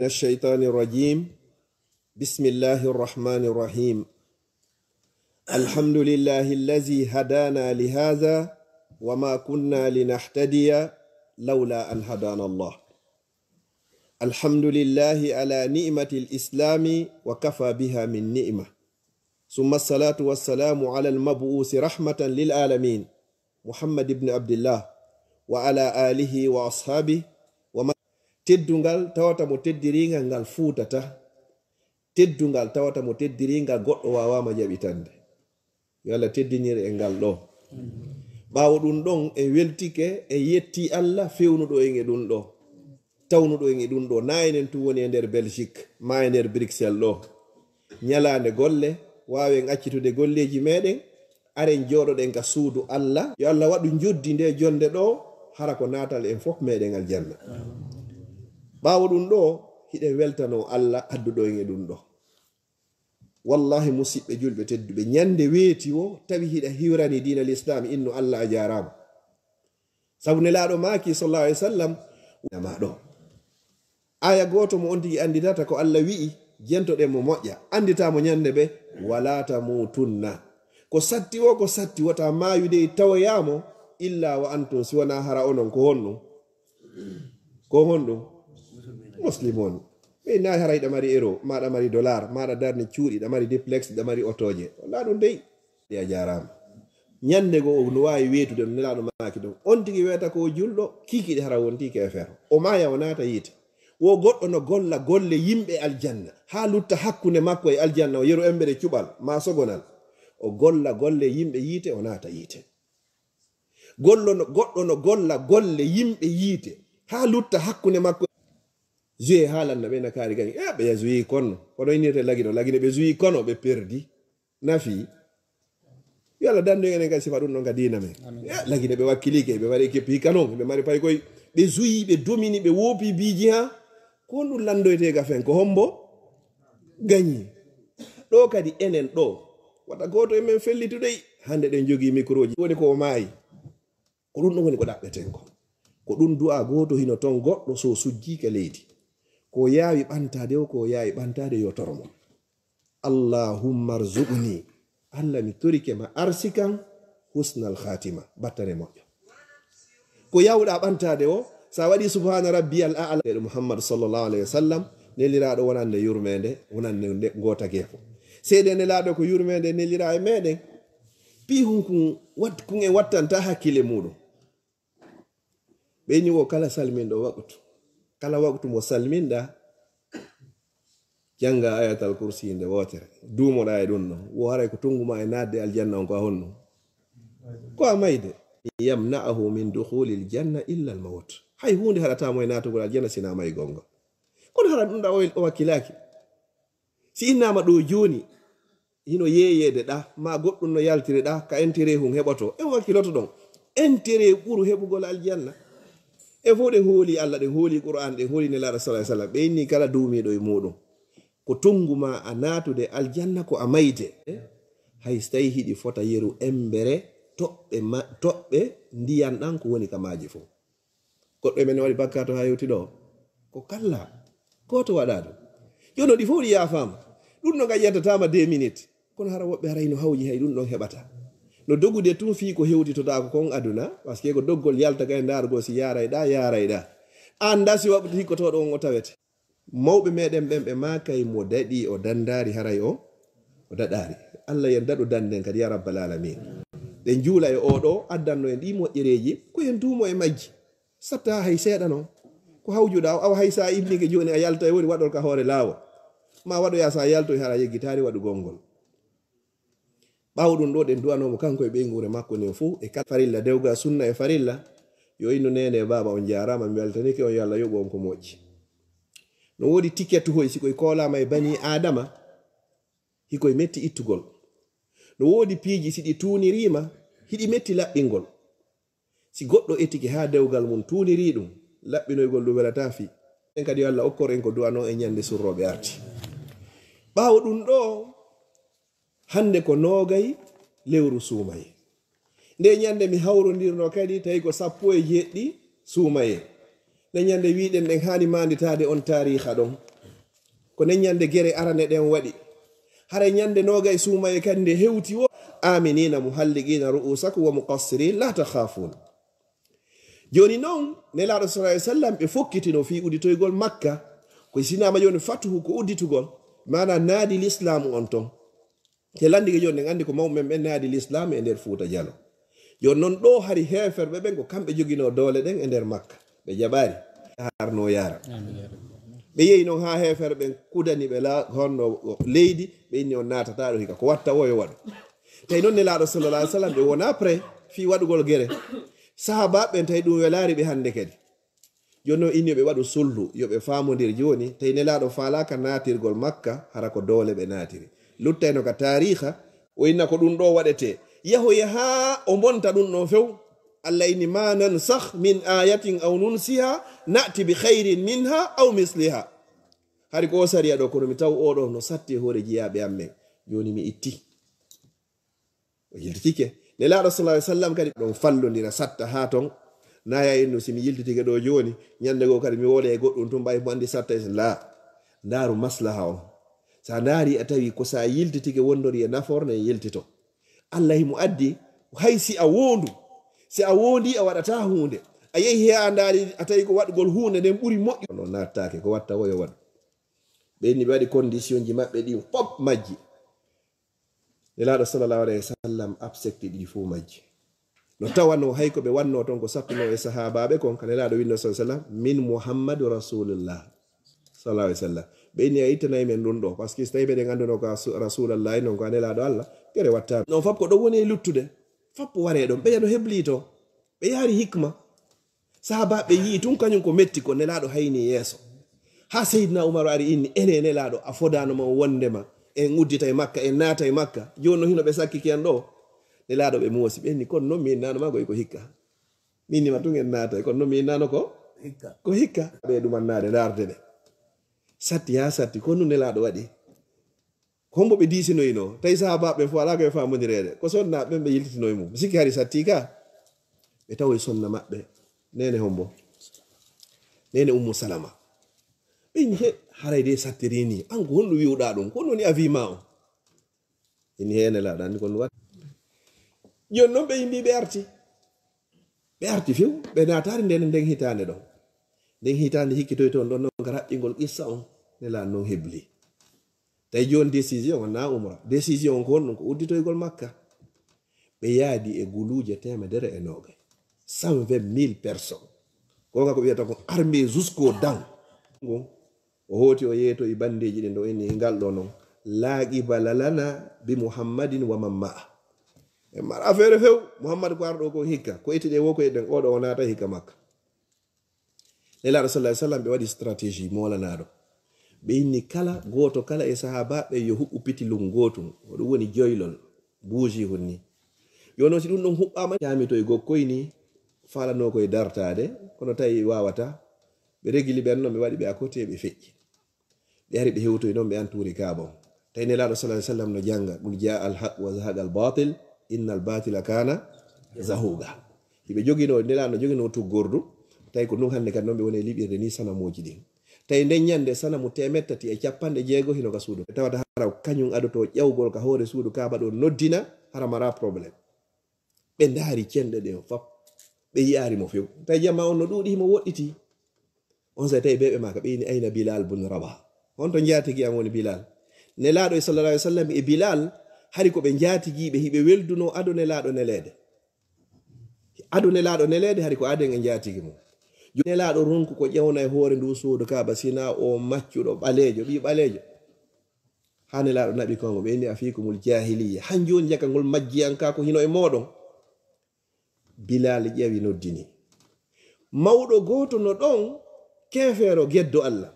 الشيطان الرجيم بسم الله الرحمن الرحيم الحمد لله الذي هدانا لهذا وما كنا لنهتدي لولا أن هدانا الله الحمد لله على نعمة الإسلام وكفى بها من نعمة ثم الصلاة والسلام على المبعوث رحمة للعالمين محمد بن عبد الله وعلى آله وأصحابه teddungal tawata mo teddiringal ngal fuutata teddungal tawata mo teddiringal goɗɗo wawama jaɓitande yo Allah teddinir e ngal ɗo ɓawo ɗum ɗon e weltike e yetti Allah fewnuɗo en e ɗum ɗo tawnuɗo en e ɗum ɗo na enen tu woni e nder Belgique ma e nder Bruxelles ɗo ñalande golle wawen accitude golleji meɗen aren joɗoɗen ka suudu Allah yo Allah waɗu joddi nde jonde ɗo hara ko natal en fof meɗen aljanna ɓawo ɗum ɗo hiɗe weltano Allah adduɗo en e ɗum ɗo wallahi musidɓe julɓe tedduɓe ñande weeti o tawi hiɗa hiwrani dina l'islam inno Allah a jarama sabu nelaɗo maki sallallahu alaihi wasallam ma ɗo aya goto mo on tigi anditata ko Allah wi'i jentoɗen mo moƴƴa anditamo ñande ɓe wala tamutunna ko satti o ko satti wata mayude tawoyamo illa wa antum siwana hara onon ko honɗum muslimon ɓe na haray ɗamari euro ma ɗamari dollar maɗa darni cuuɗi ɗamari duplex ɗamari otoje walla ɗum dey ɗe a jarama ñande go no wawi wetude no nelaɗo maki ɗum on tigui wiyata ko julɗo kikiɗe hara wontiki e feere o maya o naata yiite wo goɗɗo no golla golle yimɓe aljanna ha lutta hakkude makko e aljanna o yeru embere cuɓal ma sogonal o golla golle yimɓe yiite o naata yiite goɗɗo no golla golle yimɓe yiite ha lutta hakkude makko joué haalanna ɓe nakari gani ɓe jouyi konno kono innirte lagino lagine ɓe jouyi kono ɓe perdi nafi yo Allah dando enen kadi sifa ɗum ɗon ka dina men lagine ɓe wakkilike ɓe waɗi keppi kanon ɓe mari pay koye ɓe jouyi ɓe domini ɓe woopi biji ha ko ɗum landoytega fen ko hombo gañi ɗo kadi enen ɗo wata goto emen fellituɗoy hande ɗen jogui micro ji woni ko maayi ko ɗum ɗon woni ko ɗaɓɓeten ko ɗum du'a goto hino ton goɗɗo so sujjike leydi ko yawi ɓantade o ko yawi ɓantade yo toromo allahumma arzuqni Allah mi torike ma arsikan husnal khatima battane moƴƴo ko yawɗa ɓantade o sa waɗi subhana rabbiyal a'la ɗo muhammad sallallahu alaihi wasallam neliraɗo wonande yurmede wonande gota gefo seede nelaɗo ko yurmede nelira e meɗen pihun kun e wattanta hakkille muɗum ɓe ñiwo kala salminɗo waqtu kala waqtu mo salminɗa janga ayatal kursi nde wotere dumoɗa e ɗum ɗo wo haray ko tunguma e nadde aljanna on ko a honno ko a mayde yamna'ahu min dukhulil janna illa al maut hay hunde haɗatamo e natugol aljanna sina may gonga kono hara ɗum ɗa o wakkilaki si innama ɗo joni hino yeyede ɗa ma goɗɗum no yaltire ɗa ka intérêt hum heɓoto en wakkiloto ɗon intérêt ɓuuru heɓugol aljanna e fo ɗen hooli Allah ɗen hooli Qur'an ɗen hooli nelaɗo sallallahu alaihi wasallam ɓe inni kala duumiɗo e muɗum ko tunguma a natude aljanna ko a mayde hay so tawi hiɗi fota yeru embere toɓɓe ndiyan ɗan ko woni ka maaji fo goɗɗo men waɗi bakka to ha yewti ɗo ko kalla goto waɗa ɗum jono ɗi fof ɗi yafama ɗum ɗo gaƴƴantatama 2 minutes kono hara woɓɓe harayno hawji hay ɗum ɗon heɓata no dogude tun fi ko hewtitotako kon aduna par ce que ko doggol yalta ga e dargo si yarayɗa an dasi waɓɓude hikkotoɗo on o tawete mawɓe meɗen ɓen ɓe makay mo daɗi o dandari haray o daɗari Allah yen daɗu danden kadi ya rabbal alamin ɗe juula e oɗo addanno en ɗi moƴƴereji ko en duumo e majji satta hay seeɗa noon ko hawjuɗa aw hay sa ibnike joni a yalta e woni waɗol ka hoore laawo ma waɗoya sa yaltoy hara yeggitari waɗu gongol ɓawo ɗum ɗo ɗen du'anomo kanko e ɓeygure makko nen fo e kala farilla dewga sunna e farilla yo inno nene e baba on jarama mi weltanike on yo Allah yoɓo on ko moƴƴi no wodi ticket hoy sikoy kolama e bani adama hikoy metti ittugol no wodi piiji siɗi tunirima hiɗi metti laɓɓingol si goɗɗo etike ha dewgal mum tuniri ɗum laɓɓinoygol ɗum welata fi en kadi yo Allah okkor en ko du'ano e ñande surroɓe arti ɓawo ɗum ɗo hande ko nogay lewru suumaye nde ñande mi hawrodirno kadi tawi ko 17 suumaye neñande wiɗen ɗen hani manditade on tariha ɗon ko neñande gere arane ɗen waɗi hara ñande noga e suumaye kande hewti wo aminina muhalliqina ru'usakum wa muqassirin la takhafun joni noon nelaɗo sallallahu alaihi wasallam ɓe fokkitino fi udditoygol makka ko sinama joni fatuhu ko udditugol mana naadi l'islam on ton te landige joni en andi ko mawɓe ɓen naadi l'islam e nder Fuuta Jallo joni noon ɗo hari heferɓe ɓen ko kamɓe jogino doole ɗen e nder makka ɓe jaɓari harno yara ɓe yehi noon ha hefere ɓen kudani ɓe honno leydi ɓe inni on natataɗo hika ko watta o yo waɗu tawi noon nelaɗo sallallah alih sallam ɓe wona prêt fi waɗugol guere sahaba ɓen tawi ɗum welari ɓe hande kadi joni noon inni yoɓe waɗu sulhu yoɓe famodir joni tawi nelaɗo falaka natirgol makka hara ko doole ɓe natiri luttayno ka tariha o inna ko ɗum ɗo waɗete yahoye ha o bonta ɗum ɗon few Allah inni ma nansakh min ayatin aw nunsiha na'ti bi khairin minha aw misliha hari ko sariya ɗo kono mi taw oɗo no satti hoore jiyaɓe amen joni mi itti o yiltitike nelaɗo sallallahu alaihi wasallam kadi ɗon fallodira satta ha ton naya inno simi yiltitike ɗo joni ñande go kadi mi wole e goɗɗum tum mbay mo andi satta la ndaru maslaha on sa ndaari a tawi ko sa yiltitike wondori e naforne e yiltito Allah himo addi hay si a wondu si a wondi a waɗata hunde a yehi he a ndaari a tawi ko waɗugol hunde nden ɓuri moƴƴo no nattake ko watta woyo waɗu ɓenni ɓe waɗi condition ji maɓɓe ɗi fop majji nelaɗo sallallahu alayhi wa sallam absecti ɗi fo majji no tawano hay ko ɓe wanno toon ko sappuno e sahabaɓe kon ka nelaɗo winno sa sallam min muhammadu rasulullah sallallahu alayhi wa sallam ɓenni a ittanayi men ɗum ɗo par ce que so tawi ɓeɗen anduno ko rasulallah non ko a nelaɗo Allah kere watta non fop ko ɗo woni e luttude foppo ware ɗon ɓeyano heblito ɓe yaari hikma sahabaɓe yii tun kañum ko metti ko nelaɗo hayni yeeso ha seydina umaru ari inni ene nelaɗo a fodanoma wondema en uddita e makka en naata e makka joni no hino ɓe sakkiki en ɗo nelaɗo ɓe moosi ɓenni kono noon mi innanoma koye ko hikka minnima tun en naata kono noon mi innano ko hikka ɓe ɗumannade darde ɗe satti ha satti ko nu nelaɗo waɗi hombo ɓe disinoyino tawi sahabaɓe fo ala koye famodirede ko sonna ɓen ɓe yiltitinoye mum sikki hari satti ka ɓe tawoye sonna maɓɓe nene hombo nene ummu salama ɓeni he haray de sattirini an ko honɗum wiwɗa ɗum ko noni a wima o ini hene laɗa andi kono wat joni noon ɓe yimɓi ɓe arti few ɓe natari ndene nden hitande ɗon nden hitande hikkitoy toon ɗon noon ka raɓɓingol qissa on nelaɗo noon hebli tawi joni décision on na umra décision on ko honɗum ko udditoygol makka ɓe yaadi e guluje 120 120 000 personnes gonga ko wiyata ko armée jusqu'au dents o hooti o yeeto e bandeji ɗin ɗo inni ngal ɗo noon laaqiba lana bi muhammadin wa man ma'a e mar affaire few muhammad ko arɗo ko hikka ko ettiɗe wo koye ɗen oɗo o naata hikka makka nelaɗo sallallahu alaihi wasallam ɓe waɗi stratégie molanaɗo ɓe inni kala goto kala e sahabaɓe yo huɓɓu pitilum gotum oɗum woni joylol bougi hunni yono si ɗum ɗon huɓɓama camito e gokkoyni falano koye dartade kono tawi wawata ɓe regili ɓen noon ɓe waɗi ɓe à côté ɓe feƴƴi ɓe ari ɓe hewtoy noon ɓe anturi kaaba tawi nelaɗo sallallahu alaihi wasallam no janga qul jaa al haq wa zahaqa al batil inna al batila kana zahuga hiɓe jogino nelaɗo no jogino tuggordu tawi ko ɗum hande kadi noon ɓe woni liɓirde ni sanamoji ɗin tawi nden ñande sanamu 360 hino ka suudu tawata hara kañum adoto ƴewgol ka hoore suudu kaaba ɗo noddina hara mara probléme ɓe ndaari cenɗe ɗen fop ɓe yiyari mo few tawi jamma on no ɗuuɗi himo woɗɗiti on sa tawi beɓe maka ɓe yini ayna bilal bun rabah honto jaatigui am woni bilal nelaɗo sallallahu alaihi wasallam e bilal hari ko ɓe jaatiguiɓe hiɓe welduno ado nelaɗo nelede hari ko aden e jaatigui mum nelaɗo ronku ko ƴewna e hoore ndu suudu kaaba sina o maccuɗo ɓalejo ɓi ɓalejo ha nelaɗo naɓi kongo ɓe inni afikumul jahiliya han joni jaka ngol majjiyanka ko hino e moɗon bilal ƴewi noddini mawɗo goto no ɗon kefeero geddo Allah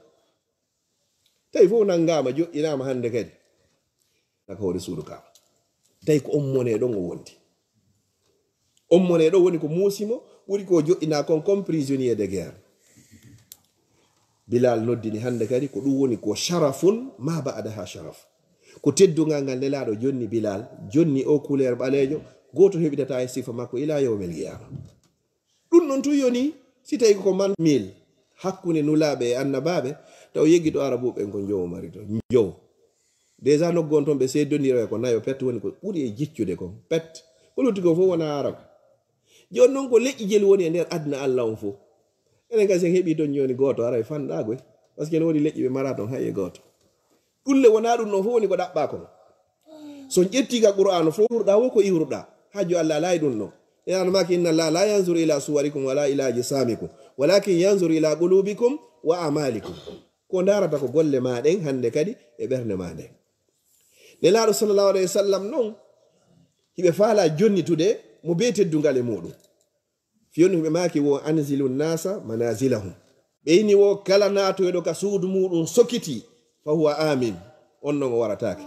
tawi fof nangama joƴƴinama hande kadi naka hoore suudu kaaba tawi ko on mone ɗon o wondi on mone ɗo woni ko muusimo ɓuri ko joƴƴina kon comme prisonnier de guerre bilal noddini hande kadi ko ɗum woni ko sharafun ma ba'daha sharaf ko teddugal ngal nelaɗo jonni bilal jonni o couleur ɓalejo goto heɓitata e sifa makko ila yawmel qiyama ɗum noon tun yoni si tawi ko man 1000 hakkunde nulaɓe e annabaɓe taw yeggi to arabuɓe ko jowo mari to jowo déjà noggon toon ɓe seedodira ko nayo pet woni ko ɓuri e jiccude ko pet ko lutti ko fof wona arab joni noon ko leƴƴi jeli woni e nder aduna allah on fof enen kasi en heeɓi toon joni goto ara e fanɗagoy par ce que ne woni leƴƴi ɓe mara toon hay e goto ɗulle wona ɗum noon fof woni ko ɗaɓɓa kono so ƴettiga qur'an fof iwruɗa wo ko iwruɗa hajjo allah laayi ɗum ɗon yanmaki inna allah la yanzuru ila suwarikum wala ila jisamikum walakin yanzuru ila qulubikum wa amalikum ko darata ko golle maɗen hande kadi e ɓernde maɗen nelaɗo sallallahu alayhi wa sallam noon hiɓe faala jonnitude mo be teddungal e muɗum fiyoni hiɓe maki wo anzilu nasa manazilahum ɓeyni wo kala natoyɗo ka suudu muɗum sokiti fa huwa amin on non o waratake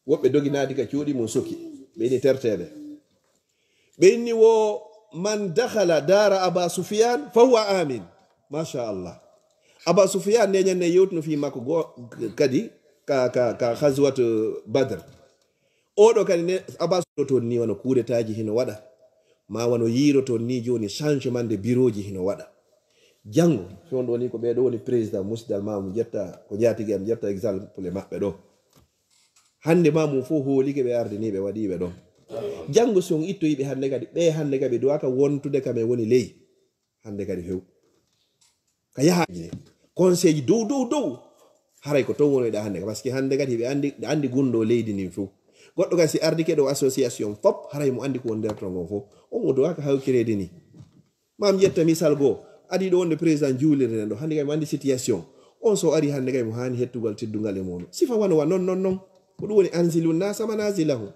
woɓɓe doginadi ka cuuɗi mum soki ɓeyni terteɓe ɓeyni wo man dakhala dara aba sufyan fa huwa amin machallah aba sufyan neñanne yewtuno fi makko kadi ka haswat badre oɗo kadi ne aba toon ni wano kuuretaji hino waɗa ma wano yiiro toon ni joni changement de bureau ji hino waɗa janngo fion ɗo ni ko ɓeɗo woni président musidal mamu jetta ko jatigui am jetta exemple maɓɓe ɗo hande mamum fof hoolike ɓe ardiniɓe waɗiɓe ɗon janngo si on ittoyiɓe hande kadi ɓe hande kadi duwaka wontude kamen woni ley hande kadi few ka yahaji conseil ji dow haray ko toon wonoyɗa hande par ce que hande kadi ɓe andi gunɗo leydi ndin fof goɗɗo kadi si ardike ɗo association fop haray mo andi ko won nder ton gon fof on mo duwaka hawkirede ni mam ƴetta misal goo adi ɗo wonde président juulirden ɗo hande kadi mo andi situation on so ari hande kadi mo hani hettugal teddungal e mono sifa wanowa non ko ɗum woni anzilu nasa manazilahu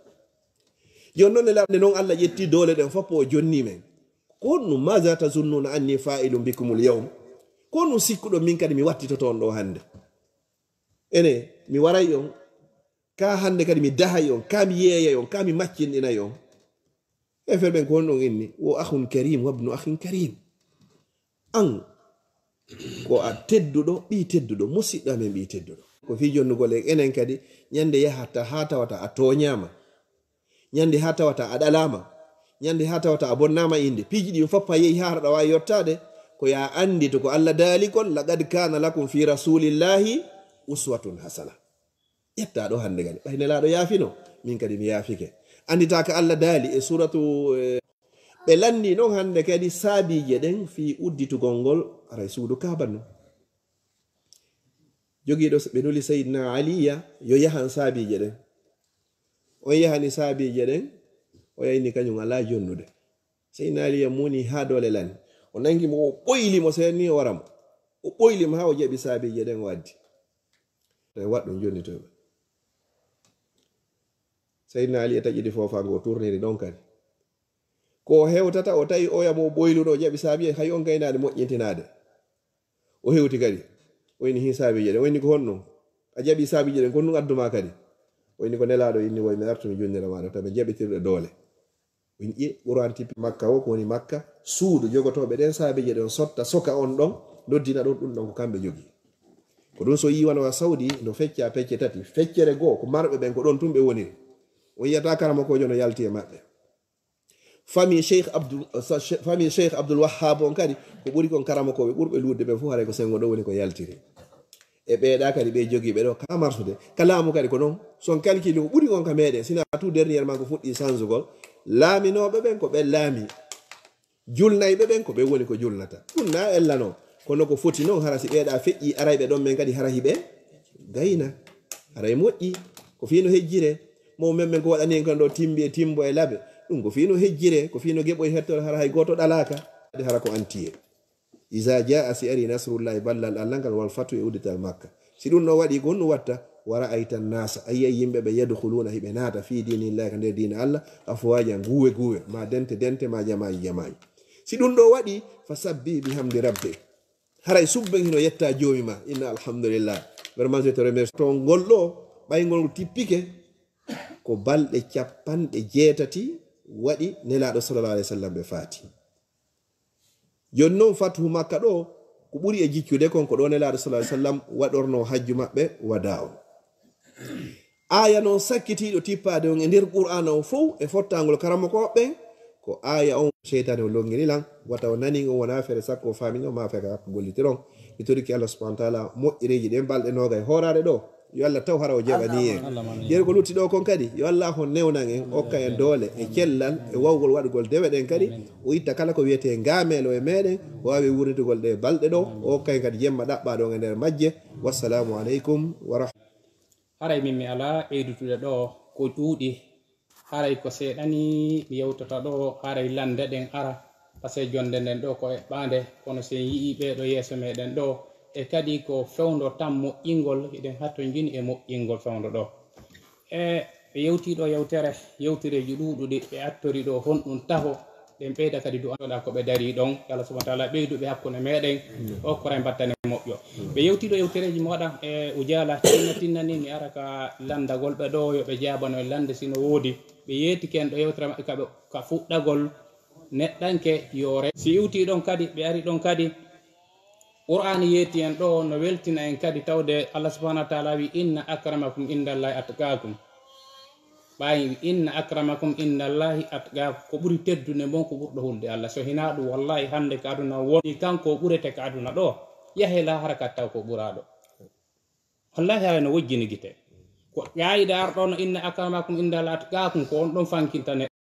joni noon nelaɗe noon allah ƴetti doole ɗen fof o jonni men ko honɗum maga tazunnuna anni fa'ilum bikumul yawm ko honɗum sikkuɗo min kadi mi wattito toon ɗo hande ene mi waray on ka hande kadi mi dahay on ka mi yeeyay on ka mi maccinɗinay on e ferɓen ko honɗon inni wo ahun karim wabnu ahin karim an ko a tedduɗo ɓi tedduɗo musidɗo amen ɓi tedduɗo ko fi jonnugol enen kadi ñande yahata ha tawata a toñama ñande ha tawata a ɗalama ñande ha tawata a bonnama inde piiji ɗi fof a yehi ha haɗa wawi yottade ko ya andi to ko allah daalikon laqad kana lakum fi rasulillahi uswatun hasana ƴetta ɗo hande kadi ɓay nelaɗo yaafino min kadi mi yaafike anditaka allah daali e suratu ɓe landi noon hande kadi saabije ɗen fi udditugol ngol aray suudu kabanno jogiiɗo ɓe nuli seydina aliya yo yahan saabije ɗen on yahani saabije ɗen o yayni kañum ala jonnude seydina aliya muni ha dole lani o nangimo o ɓoylimo seni o waramo o ɓoylimo ha o jaɓi saabije ɗen o addi waɗɗum joni toɓe seydina aliya taƴiɗi fofango o tourniri ɗon kadi ko hewtata o tawi oyamo ɓoyluɗo o jaɓi saabije hay on gaynade moƴƴintinade o hewti kadi oyni hin saabije ɗen oyni ko honno a jaɓi saabije ɗen kon ɗum adduma kadi oyni ko nelaɗo inni woy mi artumi jonnira maɗo tawi jaɓitirɗe doole in ƴe ɓuran tipi makka o ko woni makka suudu jogotoɓe ɗen saabije ɗen soka on ɗon noddina ɗon ɗum ɗon ko kamɓe jogui ko ɗum so yiwanowa saudi no fecca pecce tati feccere goo ko marɓe ɓen ko ɗon tumɓe woniri on yiyata karamakojo no yalti e maɓɓe famille cheikh abdoul wahhab on kadi ko ɓuri kon karamakoɓe ɓurɓe ludde ɓen fof haray ko sengo ɗo woni ko yaltiri e ɓeeɗa kadi ɓe jogiiɓe ɗo ka marsude kalamu kadi ko noon son calcule ko ɓuri on ka meɗen sina tout dernièrement ko fuɗɗi changegol laaminoɓe ɓen ko ɓen laami julnayɓe ɓen ko ɓen woni ko julnata ɗum na ellano kono ko foti noon hara si ɓeeɗa feƴƴi arayɓe ɗon men kadi hara hiɓe gayna haray moƴƴi ko fino hejjire mo men men ko waɗani en kan ɗo timbi e timbo e laaɓe ɗum ko fino hejjire ko fino geɓo e hettore hara hay goto ɗalaka hara ko antiye isa jaa si ari nasrullahi ballal allah ngal wal fatu e uddital makka si ɗum no waɗi ko honɗum watta wara aytan nasa ayiya yimɓeɓe yadkhuluna hiɓe naata fi dinillahi ka nder dina allah afwajan guwe ma dente ma jamaji si ɗum ɗo waɗi fa sabbi bihamdi rabbe haray subben hino yetta joomi ma inna alhamdulillah vraiment je te remercie to ngol ɗo ɓaygol tippike ko balɗe 80 waɗi nelaɗo sallallahu alaihi wasallam ɓe faati joni noon fatuhu makka ɗo ko ɓuri e jiccude kon ko ɗo nelaɗo sallallahu alaihi wasallam waɗorno hajju maɓɓe wada o aya noon sakkitiɗo tippade on e nder qur'ana o fof e fottagol karama ko ɓen ko aya on sheytane o longini lan wata o nani on wona fere sakko famino ma feka gollitiron mi toriki Allah subhanahu wa ta'ala moƴƴireji ɗen balɗe noga e horare ɗo yo Allah taw hara o jaɓani en yeri ko lutti ɗo kon kadi yo Allah hon newnan en okka en doole e cellal e wawgol waɗugol dewe ɗen kadi o itta kala ko wiyete ngamelo e meɗen o wawi wurnitugol ɗe balɗe ɗo o okka en kadi jemma ɗaɓɓa ɗon e nder majje wassalamu aleykum wa rahmatullahi. haray min mi ala ɓeydutude ɗo ko ɗuuɗi haray ko seeɗani mi yewtata ɗo haray lande ɗen ara pasque jonde nden ɗo ko eɓɓande kono sen yii ɓeɗo yeeso meɗen ɗo e kadi ko fewndo tan moƴƴingol eɗen hatto jini e moƴƴingol fewndo ɗo e ɓe yewtiɗo yewtireji ɗuɗuɗi ɓe attori ɗo honɗum taho ɓen ɓeyda kadi du andoɗa ko ɓe dari ɗon Allah subhanahu wa ta'ala ɓeyduɓe hakkude meɗen o koray battane moƴƴo ɓe yewtiɗo yewtereji mo waɗa e ujala tinna ni mi ara ka landagol ɓe ɗo yoɓe jabano e lande sino woodi ɓe yettiki en ɗo yewtere maɓɓe kaɓe ka fuɗɗagol neɗɗanke yoore si iwti ɗon kadi ɓe ari ɗon kadi qur'ani yetti en ɗo no weltina en kadi tawde Allah subhanahu wa ta'ala wi inna akramakum indallahi atqakum ɓayi inna akramakum indallahi atqakum ko ɓuri teddude mon ko ɓurɗo hulde Allah so hina ɗum wallahi hande ka aduna woni kanko ɓurete ka aduna ɗo yahe lahara kattaw ko ɓuraɗo wallahi haala no wojjini gite ko ƴayide arɗo no inna akramakum indallahi atqakum ko on ɗon fankintane